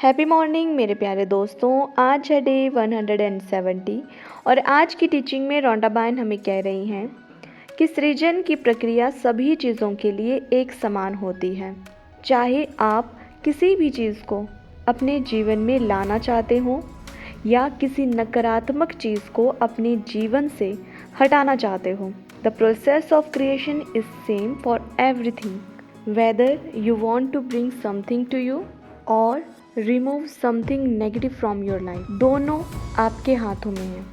Happy morning मेरे प्यारे दोस्तों। आज है डे 170 और आज की टीचिंग में रोंडा बायन हमें कह रही हैं कि सृजन की प्रक्रिया सभी चीज़ों के लिए एक समान होती है। चाहे आप किसी भी चीज़ को अपने जीवन में लाना चाहते हो या किसी नकारात्मक चीज़ को अपने जीवन से हटाना चाहते हो, the process of creation is same for everything. Whether you want to bring something to you और remove something negative from your life, दोनों आपके हाथों में है।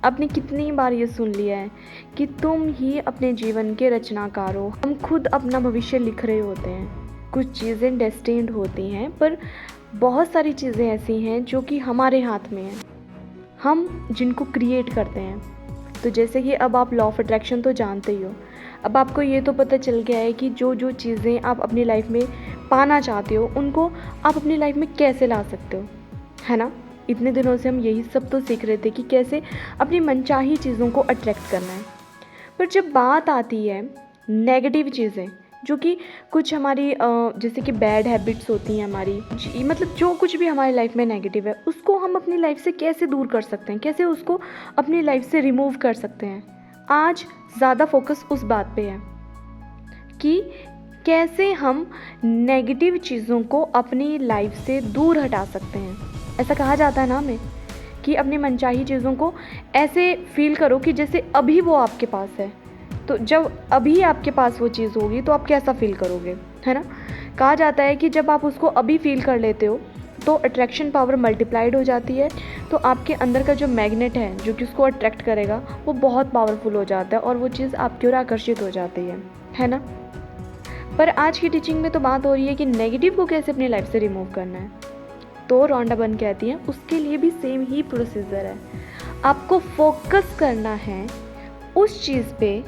आपने कितनी बार ये सुन लिया है कि तुम ही अपने जीवन के रचनाकार हो। हम खुद अपना भविष्य लिख रहे होते हैं। कुछ चीज़ें डेस्टिन्ड होती हैं, पर बहुत सारी चीज़ें ऐसी हैं जो कि हमारे हाथ में हैं, हम जिनको क्रिएट करते हैं। तो जैसे कि अब आप लॉ ऑफ अट्रैक्शन तो जानते ही हो। अब आपको ये तो पता चल गया है कि जो जो चीज़ें आप अपनी लाइफ में पाना चाहते हो उनको आप अपनी लाइफ में कैसे ला सकते हो, है ना। इतने दिनों से हम यही सब तो सीख रहे थे कि कैसे अपनी मनचाही चीज़ों को अट्रैक्ट करना है। पर जब बात आती है नेगेटिव चीज़ें, जो कि कुछ हमारी जैसे कि बैड हैबिट्स होती हैं हमारी, मतलब जो कुछ भी हमारी लाइफ में नेगेटिव है उसको हम अपनी लाइफ से कैसे दूर कर सकते हैं, कैसे उसको अपनी लाइफ से रिमूव कर सकते हैं। आज ज़्यादा फोकस उस बात पे है कि कैसे हम नेगेटिव चीज़ों को अपनी लाइफ से दूर हटा सकते हैं। ऐसा कहा जाता है ना हमें कि अपनी मनचाही चीज़ों को ऐसे फील करो कि जैसे अभी वो आपके पास है। तो जब अभी आपके पास वो चीज़ होगी तो आप कैसा फील करोगे, है ना। कहा जाता है कि जब आप उसको अभी फील कर लेते हो तो अट्रैक्शन पावर मल्टीप्लाइड हो जाती है। तो आपके अंदर का जो मैग्नेट है जो कि उसको अट्रैक्ट करेगा वो बहुत पावरफुल हो जाता है और वो चीज़ आपकी ओर आकर्षित हो जाती है ना। पर आज की टीचिंग में तो बात हो रही है कि नेगेटिव को कैसे अपनी लाइफ से रिमूव करना है। तो रोंडा बायन कहती हैं उसके लिए भी सेम ही प्रोसीजर है। आपको फोकस करना है उस चीज़ पे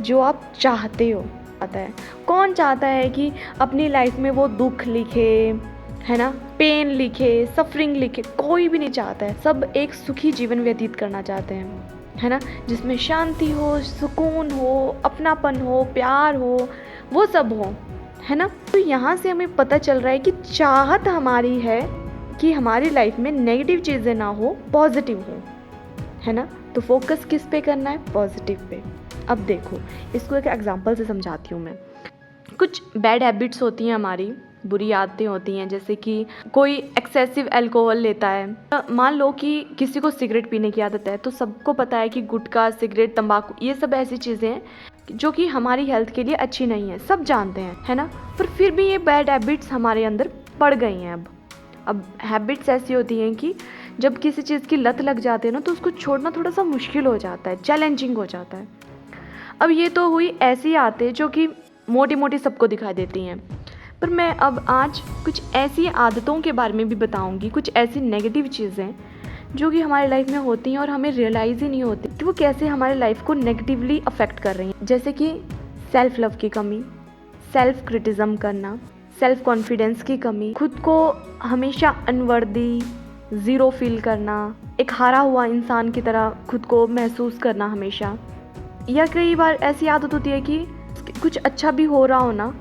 जो आप चाहते हो। आता है कौन चाहता है कि अपनी लाइफ में वो दुख लिखे, है ना, पेन लिखे, सफरिंग लिखे। कोई भी नहीं चाहता है। सब एक सुखी जीवन व्यतीत करना चाहते हैं, है ना, जिसमें शांति हो, सुकून हो, अपनापन हो, प्यार हो, वो सब हो, है ना। तो यहाँ से हमें पता चल रहा है कि चाहत हमारी है कि हमारी लाइफ में नेगेटिव चीज़ें ना हो, पॉजिटिव हो, है ना। तो फोकस किस पे करना है? Positive pay. अब देखो इसको एक एग्जांपल से समझाती हूँ मैं। कुछ बैड हैबिट्स होती हैं हमारी, बुरी आदतें होती हैं, जैसे कि कोई एक्सेसिव अल्कोहल लेता है। मान लो कि किसी को सिगरेट पीने की आदत है, तो सबको पता है कि गुटखा, सिगरेट, तंबाकू ये सब ऐसी चीज़ें हैं जो कि हमारी हेल्थ के लिए अच्छी नहीं है, सब जानते हैं, है ना। पर फिर भी ये बैड हैबिट्स हमारे अंदर पड़ गई हैं। अब हैबिट्स ऐसी होती हैं कि जब किसी चीज़ की लत लग जाती है ना तो उसको छोड़ना थोड़ा सा मुश्किल हो जाता है, चैलेंजिंग हो जाता है। अब ये तो हुई ऐसी आदतें जो कि मोटी मोटी सबको दिखाई देती हैं, पर मैं अब आज कुछ ऐसी आदतों के बारे में भी बताऊंगी, कुछ ऐसी नेगेटिव चीज़ें जो कि हमारी लाइफ में होती हैं और हमें रियलाइज़ ही नहीं होती कि वो कैसे हमारे लाइफ को नेगेटिवली अफेक्ट कर रही हैं। जैसे कि सेल्फ लव की कमी, सेल्फ क्रिटिज़म करना, सेल्फ कॉन्फिडेंस की कमी, खुद को हमेशा अनवर्दी, ज़ीरो फील करना, एक हारा हुआ इंसान की तरह खुद को महसूस करना हमेशा। या कई बार ऐसी आदत होती है कि कुछ अच्छा भी हो रहा हो ना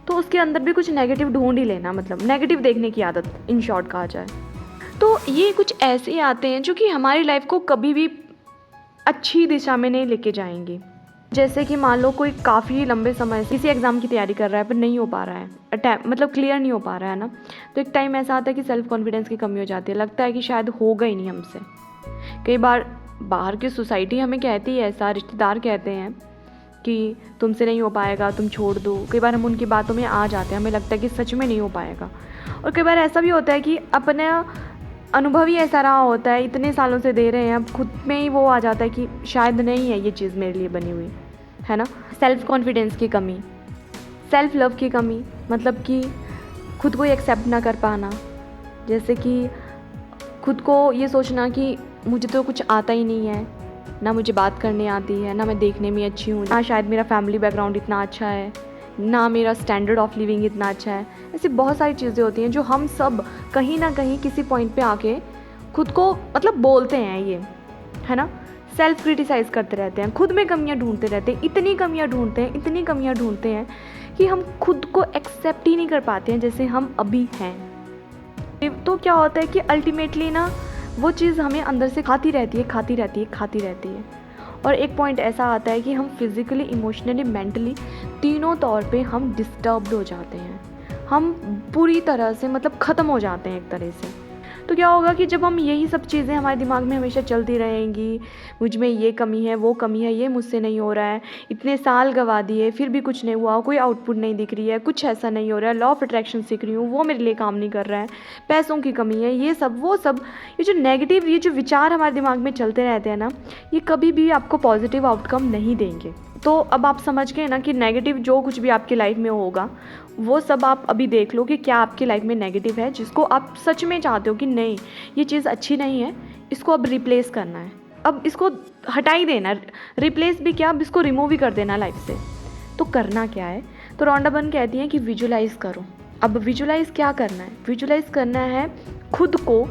तो उसके अंदर भी कुछ नेगेटिव ढूंढ ही लेना, मतलब नेगेटिव देखने की आदत इन शॉर्ट कहा जाए। तो ये कुछ ऐसी आदतें हैं जो कि हमारी लाइफ को कभी भी अच्छी दिशा में नहीं लेके जाएंगी। जैसे कि मान लो कोई काफ़ी लंबे समय से किसी एग्ज़ाम की तैयारी कर रहा है पर नहीं हो पा रहा है, मतलब क्लियर नहीं हो पा रहा है ना। तो एक टाइम ऐसा आता है कि सेल्फ कॉन्फिडेंस की कमी हो जाती है, लगता है कि शायद होगा ही नहीं हमसे। कई बार बाहर की सोसाइटी हमें कहती है ऐसा, रिश्तेदार कहते हैं कि तुमसे नहीं हो पाएगा, तुम छोड़ दो। कई बार हम उनकी बातों में आ जाते हैं, हमें लगता है कि सच में नहीं हो पाएगा। और कई बार ऐसा भी होता है कि अपने अनुभव ही ऐसा रहा होता है, इतने सालों से दे रहे हैं, अब खुद में ही वो आ जाता है कि शायद नहीं है ये चीज़ मेरे लिए बनी हुई, है ना। सेल्फ कॉन्फिडेंस की कमी, सेल्फ लव की कमी, मतलब कि खुद को एक्सेप्ट ना कर पाना। जैसे कि खुद को ये सोचना कि मुझे तो कुछ आता ही नहीं है, ना मुझे बात करने आती है, ना मैं देखने में अच्छी हूँ, ना शायद मेरा फैमिली बैकग्राउंड इतना अच्छा है, ना मेरा स्टैंडर्ड ऑफ लिविंग इतना अच्छा है। ऐसी बहुत सारी चीज़ें होती हैं जो हम सब कहीं ना कहीं किसी पॉइंट पे आके खुद को मतलब बोलते हैं, ये है ना। सेल्फ क्रिटिसाइज़ करते रहते हैं, खुद में कमियां ढूंढते रहते हैं, इतनी कमियां ढूंढते हैं कि हम खुद को एक्सेप्ट ही नहीं कर पाते हैं जैसे हम अभी हैं। तो तो क्या होता है कि अल्टीमेटली ना वो चीज़ हमें अंदर से खाती रहती है, खाती रहती है, खाती रहती है। और एक पॉइंट ऐसा आता है कि हम फिज़िकली, इमोशनली, मेंटली तीनों तौर पे हम डिस्टर्ब्ड हो जाते हैं। हम पूरी तरह से मतलब ख़त्म हो जाते हैं एक तरह से। तो क्या होगा कि जब हम यही सब चीज़ें हमारे दिमाग में हमेशा चलती रहेंगी, मुझ में ये कमी है, वो कमी है, ये मुझसे नहीं हो रहा है, इतने साल गँवा दिए फिर भी कुछ नहीं हुआ, कोई आउटपुट नहीं दिख रही है, कुछ ऐसा नहीं हो रहा है, लॉ ऑफ अट्रैक्शन सीख रही हूँ, वो मेरे लिए काम नहीं कर रहा है, पैसों की कमी है, ये सब वो सब, ये जो नेगेटिव ये जो विचार हमारे दिमाग में चलते रहते हैं ना, ये कभी भी आपको पॉजिटिव आउटकम नहीं देंगे। तो अब आप समझ गए ना कि नेगेटिव जो कुछ भी आपकी लाइफ में होगा, वो सब आप अभी देख लो कि क्या आपकी लाइफ में नेगेटिव है जिसको आप सच में चाहते हो कि नहीं, ये चीज़ अच्छी नहीं है, इसको अब रिप्लेस करना है, अब इसको हटा ही देना, रिप्लेस भी क्या, अब इसको रिमूव ही कर देना लाइफ से। तो करना क्या है, तो रोंडा बर्न कहती हैं कि विजुलाइज़ करो। अब विजुलाइज़ क्या करना है, विजुलाइज़ करना है खुद को,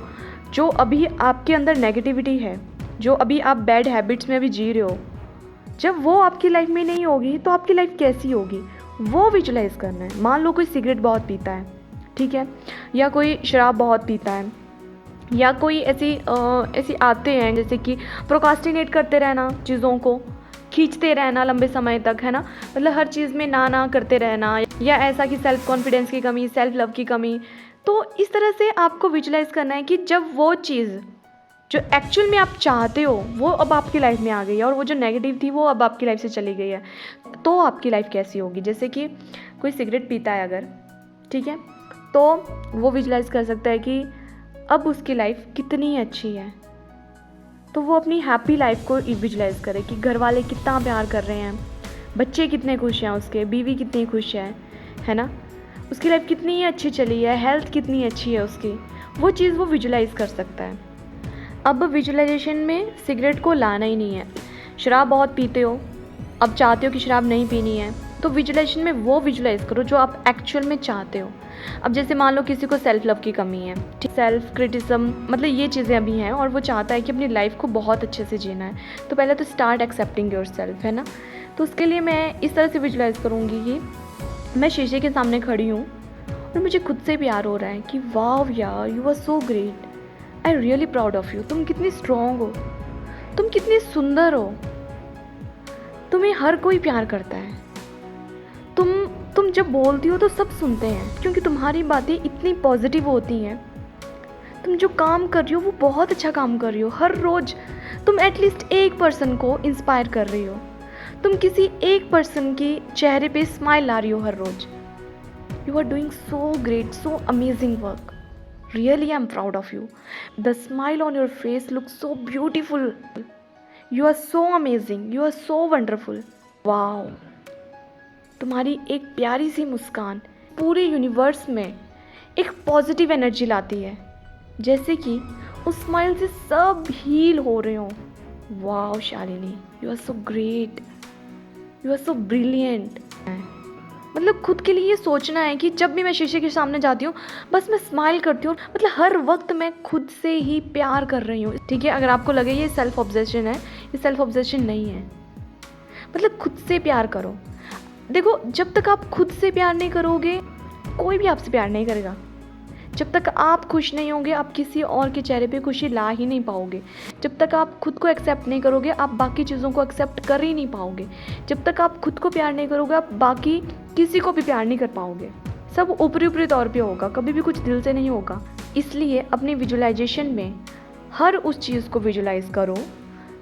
जो अभी आपके अंदर नेगेटिविटी है, जो अभी आप बैड हैबिट्स में अभी जी रहे हो, जब वो आपकी लाइफ में नहीं होगी तो आपकी लाइफ कैसी होगी, वो विजुलाइज़ करना है। मान लो कोई सिगरेट बहुत पीता है, ठीक है, या कोई शराब बहुत पीता है, या कोई ऐसी आते हैं जैसे कि प्रोकास्टिनेट करते रहना, चीज़ों को खींचते रहना लंबे समय तक, है ना, मतलब हर चीज़ में ना करते रहना, या ऐसा कि सेल्फ कॉन्फिडेंस की कमी, सेल्फ लव की कमी। तो इस तरह से आपको विजुलाइज़ करना है कि जब वो चीज़ जो एक्चुअल में आप चाहते हो वो अब आपकी लाइफ में आ गई है, और वो जो नेगेटिव थी वो अब आपकी लाइफ से चली गई है, तो आपकी लाइफ कैसी होगी। जैसे कि कोई सिगरेट पीता है अगर, ठीक है, तो वो विजुलाइज़ कर सकता है कि अब उसकी लाइफ कितनी अच्छी है, तो वो अपनी हैप्पी लाइफ को विजुलाइज़ करे कि घर वाले कितना प्यार कर रहे हैं, बच्चे कितने खुश हैं उसके, बीवी कितनी खुश है ना, उसकी लाइफ कितनी अच्छी चली है, हेल्थ कितनी अच्छी है उसकी, वो चीज़ वो विजुलाइज़ कर सकता है। अब विजुअलाइजेशन में सिगरेट को लाना ही नहीं है। शराब बहुत पीते हो, अब चाहते हो कि शराब नहीं पीनी है, तो विजुअलाइजेशन में वो विजुअलाइज़ करो जो आप एक्चुअल में चाहते हो। अब जैसे मान लो किसी को सेल्फ लव की कमी है, सेल्फ क्रिटिसिज्म, मतलब ये चीज़ें अभी हैं, और वो चाहता है कि अपनी लाइफ को बहुत अच्छे से जीना है, तो पहले तो स्टार्ट एक्सेप्टिंग योर सेल्फ, है ना। तो उसके लिए मैं इस तरह से विजुअलाइज़ करूँगी कि मैं शीशे के सामने खड़ी हूँ और मुझे खुद से प्यार हो रहा है कि वाह यार, you are so great, I really proud of you, तुम कितनी स्ट्रॉन्ग हो, तुम कितनी सुंदर हो, तुम्हें हर कोई प्यार करता है, तुम जब बोलती हो तो सब सुनते हैं, क्योंकि तुम्हारी बातें इतनी पॉजिटिव होती हैं, तुम जो काम कर रही हो वो बहुत अच्छा काम कर रही हो, हर रोज़ तुम एटलीस्ट एक पर्सन को इंस्पायर कर रही हो, तुम किसी एक पर्सन की चेहरे पे स्माइल ला रही हो हर रोज़, you are doing so great, so amazing work, really I'm proud of you, the smile on your face looks so beautiful, you are so amazing, you are so wonderful, wow। तुम्हारी एक प्यारी सी मुस्कान पूरे universe में एक positive energy लाती है, जैसे कि उस स्माइल से सब हील हो रहे हो। Wow Shalini, you are so great, you are so brilliant. मतलब खुद के लिए ये सोचना है कि जब भी मैं शीशे के सामने जाती हूँ बस मैं स्माइल करती हूँ, मतलब हर वक्त मैं खुद से ही प्यार कर रही हूँ, ठीक है। अगर आपको लगे ये सेल्फ ऑब्सेशन है, ये सेल्फ ऑब्सेशन नहीं है, मतलब खुद से प्यार करो। देखो, जब तक आप खुद से प्यार नहीं करोगे कोई भी आपसे प्यार नहीं करेगा। जब तक आप खुश नहीं होंगे आप किसी और के चेहरे पे खुशी ला ही नहीं पाओगे। जब तक आप खुद को एक्सेप्ट नहीं करोगे आप बाकी चीज़ों को एक्सेप्ट कर ही नहीं पाओगे। जब तक आप खुद को प्यार नहीं करोगे आप बाकी किसी को भी प्यार नहीं कर पाओगे। सब ऊपरी ऊपरी तौर पे होगा, कभी भी कुछ दिल से नहीं होगा। इसलिए अपनी विजुअलाइजेशन में हर उस चीज़ को विजुअलाइज करो,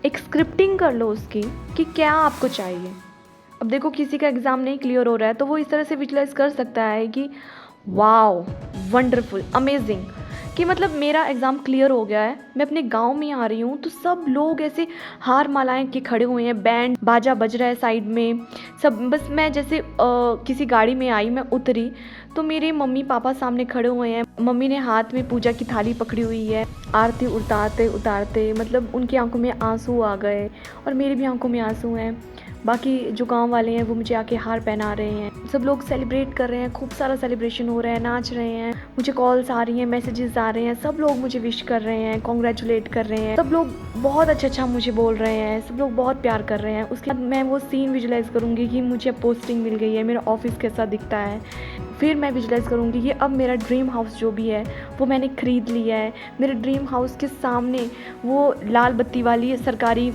एक स्क्रिप्टिंग कर लो उसकी कि क्या आपको चाहिए। अब देखो, किसी का एग्ज़ाम नहीं क्लियर हो रहा है तो वो इस तरह से विजुअलाइज कर सकता है कि वाओ, वंडरफुल, अमेजिंग, कि मतलब मेरा एग्ज़ाम क्लियर हो गया है, मैं अपने गांव में आ रही हूँ तो सब लोग ऐसे हार मालाएं के खड़े हुए हैं, बैंड बाजा बज रहा है साइड में सब। बस मैं जैसे किसी गाड़ी में आई, मैं उतरी तो मेरे मम्मी पापा सामने खड़े हुए हैं, मम्मी ने हाथ में पूजा की थाली पकड़ी हुई है, आरती उतारते उतारते मतलब उनकी आंखों में आंसू आ गए और मेरी भी आंखों में आंसू हैं। बाकी जो गांव वाले हैं वो मुझे आके हार पहना रहे हैं, सब लोग सेलिब्रेट कर रहे हैं, खूब सारा सेलिब्रेशन हो रहा है, नाच रहे हैं, मुझे कॉल्स आ रही हैं, मैसेजेस आ रहे हैं, सब लोग मुझे विश कर रहे हैं, कॉन्ग्रेचुलेट कर रहे हैं, सब लोग बहुत अच्छा मुझे बोल रहे हैं, सब लोग बहुत प्यार कर रहे हैं। उसके बाद मैं वो सीन विजुलाइज करूँगी कि मुझे पोस्टिंग मिल गई है, मेरा ऑफिस कैसा दिखता है, फिर मैं विजुलाइज़ करूँगी कि अब मेरा ड्रीम हाउस जो भी है वो मैंने ख़रीद लिया है। मेरे ड्रीम हाउस के सामने वो लाल बत्ती वाली सरकारी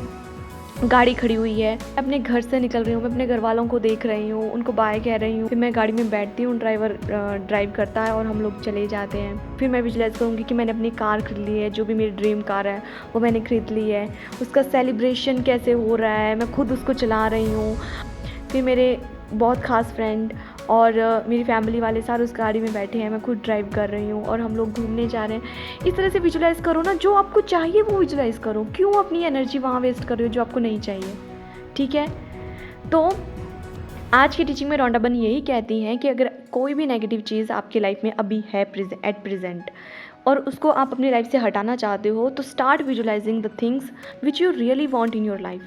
गाड़ी खड़ी हुई है। अपने घर से निकल रही हूँ, मैं अपने घर वालों को देख रही हूँ, उनको बाय कह रही हूँ। फिर मैं गाड़ी में बैठती हूँ, ड्राइवर ड्राइव करता है और हम लोग चले जाते हैं। फिर मैं विजुलाइज़ करूँगी कि मैंने अपनी कार खरीद ली है, जो भी मेरी ड्रीम कार है वो मैंने खरीद ली है। उसका सेलिब्रेशन कैसे हो रहा है, मैं खुद उसको चला रही हूँ। फिर मेरे बहुत ख़ास फ्रेंड और मेरी फैमिली वाले सारे उस गाड़ी में बैठे हैं, मैं खुद ड्राइव कर रही हूँ और हम लोग घूमने जा रहे हैं। इस तरह से विजुलाइज़ करो ना, जो आपको चाहिए वो विजुलाइज़ करो। क्यों अपनी एनर्जी वहाँ वेस्ट कर रहे हो जो आपको नहीं चाहिए, ठीक है। तो आज की टीचिंग में रोंडा बनी यही कहती हैं कि अगर कोई भी नेगेटिव चीज़ आपकी लाइफ में अभी है एट प्रेजेंट और उसको आप अपनी लाइफ से हटाना चाहते हो, तो start visualising the things which you really want in your life.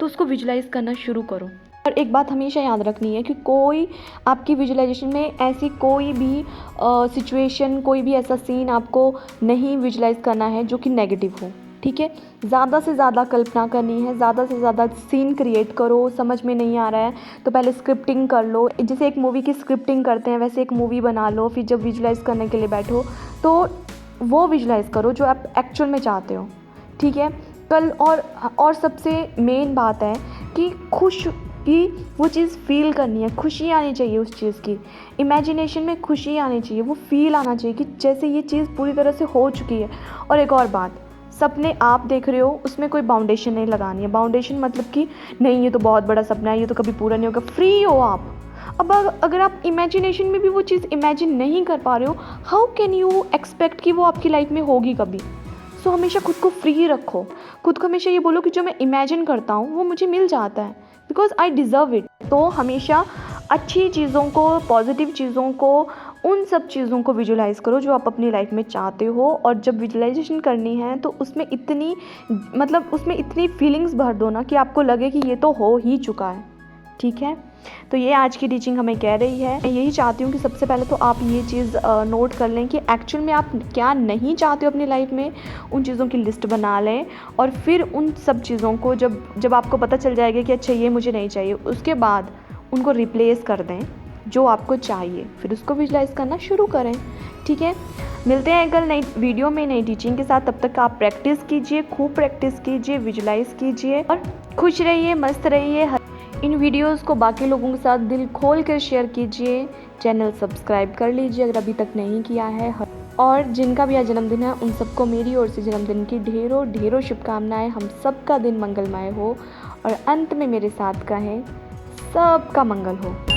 तो उसको विजुलाइज़ करना शुरू करो। और एक बात हमेशा याद रखनी है कि कोई आपकी विजुलाइजेशन में ऐसी कोई भी सिचुएशन, कोई भी ऐसा सीन आपको नहीं विजुलाइज़ करना है जो कि नेगेटिव हो, ठीक है। ज़्यादा से ज़्यादा कल्पना करनी है, ज़्यादा से ज़्यादा सीन क्रिएट करो। समझ में नहीं आ रहा है तो पहले स्क्रिप्टिंग कर लो, जैसे एक मूवी की स्क्रिप्टिंग करते हैं वैसे एक मूवी बना लो। फिर जब विजुलाइज़ करने के लिए बैठो तो वो विजुलाइज़ करो जो आप एक्चुअल में चाहते हो, ठीक है। कल और सबसे मेन बात है कि खुश कि वो चीज़ फ़ील करनी है, खुशी आनी चाहिए उस चीज़ की। इमेजिनेशन में खुशी आनी चाहिए, वो फ़ील आना चाहिए कि जैसे ये चीज़ पूरी तरह से हो चुकी है। और एक और बात, सपने आप देख रहे हो उसमें कोई बाउंडेशन नहीं लगानी है। बाउंडेशन मतलब कि नहीं ये तो बहुत बड़ा सपना है, ये तो कभी पूरा नहीं होगा। फ्री हो आप। अब अगर आप इमेजिनेशन में भी वो चीज़ इमेजिन नहीं कर पा रहे हो, हाउ कैन यू एक्सपेक्ट कि वो आपकी लाइफ में होगी कभी। सो हमेशा खुद को फ्री रखो। खुद को हमेशा ये बोलो कि जो मैं इमेजिन करता हूँ वो मुझे मिल जाता है, बिकॉज आई डिज़र्व इट। तो हमेशा अच्छी चीज़ों को, पॉजिटिव चीज़ों को, उन सब चीज़ों को विजुलाइज़ करो जो आप अपनी लाइफ में चाहते हो। और जब विजुलाइजेशन करनी है तो उसमें इतनी फीलिंग्स भर दो ना कि आपको लगे कि ये तो हो ही चुका है, ठीक है। तो ये आज की टीचिंग हमें कह रही है। मैं यही चाहती हूँ कि सबसे पहले तो आप ये चीज़ नोट कर लें कि एक्चुअल में आप क्या नहीं चाहते हो अपनी लाइफ में, उन चीज़ों की लिस्ट बना लें। और फिर उन सब चीज़ों को जब आपको पता चल जाएगा कि अच्छा ये मुझे नहीं चाहिए, उसके बाद उनको रिप्लेस कर दें जो आपको चाहिए, फिर उसको विजुलाइज़ करना शुरू करें, ठीक है। मिलते हैं कल नई वीडियो में नई टीचिंग के साथ। तब तक आप प्रैक्टिस कीजिए, खूब प्रैक्टिस कीजिए, विजुलाइज़ कीजिए और खुश रहिए, मस्त रहिए। इन वीडियोस को बाकी लोगों के साथ दिल खोल कर शेयर कीजिए। चैनल सब्सक्राइब कर लीजिए अगर अभी तक नहीं किया है। और जिनका भी आज जन्मदिन है उन सबको मेरी ओर से जन्मदिन की ढेरों ढेरों शुभकामनाएं। हम सबका दिन मंगलमय हो और अंत में मेरे साथ कहें सबका मंगल हो।